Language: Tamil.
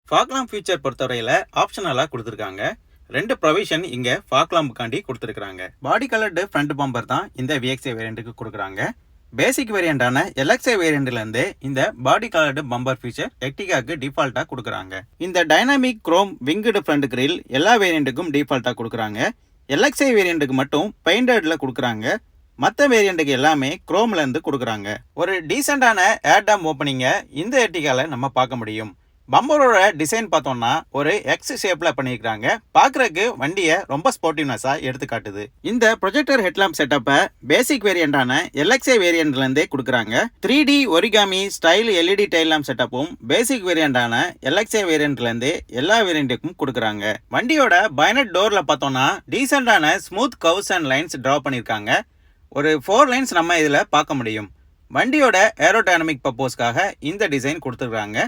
ஃபாக் லாம்ப் ஃபீச்சர் பொறுத்தவரையில் ஆப்ஷனலாக கொடுத்துருக்காங்க. 2 ப்ரொவிஷன் இங்கே ஃபாக் லாம்புக்காண்டி கொடுத்துருக்காங்க. பாடி கலர்டு ஃப்ரண்ட் பம்பர் தான் இந்த VXI வேரியண்ட்டுக்கு கொடுக்குறாங்க. பேசிக் வேரியண்டான LXI வேரியண்ட்லேருந்து இந்த பாடி கலர்டு பம்பர் ஃபீச்சர் எர்டிகாக்கு டிஃபால்ட்டாக கொடுக்குறாங்க. இந்த டைனாமிக் குரோம் விங்குடு ஃப்ரண்ட் கிரில் எல்லா வேரியண்ட்டுக்கும் டிஃபால்ட்டாக கொடுக்குறாங்க. LXI வேரியண்ட்டுக்கு மட்டும் பெயிண்டடில் கொடுக்குறாங்க. மற்ற வேரியண்ட்டுக்கு எல்லாமே குரோம்லேருந்து கொடுக்குறாங்க. ஒரு டீசெண்டான ஏர்டாம் ஓப்பனிங்கை இந்த எர்டிகாவில் நம்ம பார்க்க முடியும். பம்பரோட டிசைன் பார்த்தோம்னா ஒரு எக்ஸ் ஷேப்ல பண்ணியிருக்காங்க. பார்க்கறதுக்கு வண்டியை ரொம்ப ஸ்போர்ட்டிவ்னஸா எடுத்து காட்டுது. இந்த ப்ரொஜெக்டர் ஹெட்லாம்ப் செட்டப்பை பேசிக் வேரியண்டான LXI வேரியண்ட்லேருந்தே கொடுக்குறாங்க. 3D origami style LED tail lamp செட்டப்பும் பேசிக் வேரியண்டான LXI வேரியண்ட்லேருந்தே எல்லா வேரியண்ட்டுக்கும் கொடுக்குறாங்க. வண்டியோட பைனட் டோர்ல பார்த்தோம்னா டீசெண்டான smooth curves and lines draw பண்ணியிருக்காங்க. ஒரு 4 லைன்ஸ் நம்ம இதில் பார்க்க முடியும். வண்டியோட ஏரோடைனமிக் பர்பஸ்க்காக இந்த டிசைன் கொடுத்துருக்காங்க.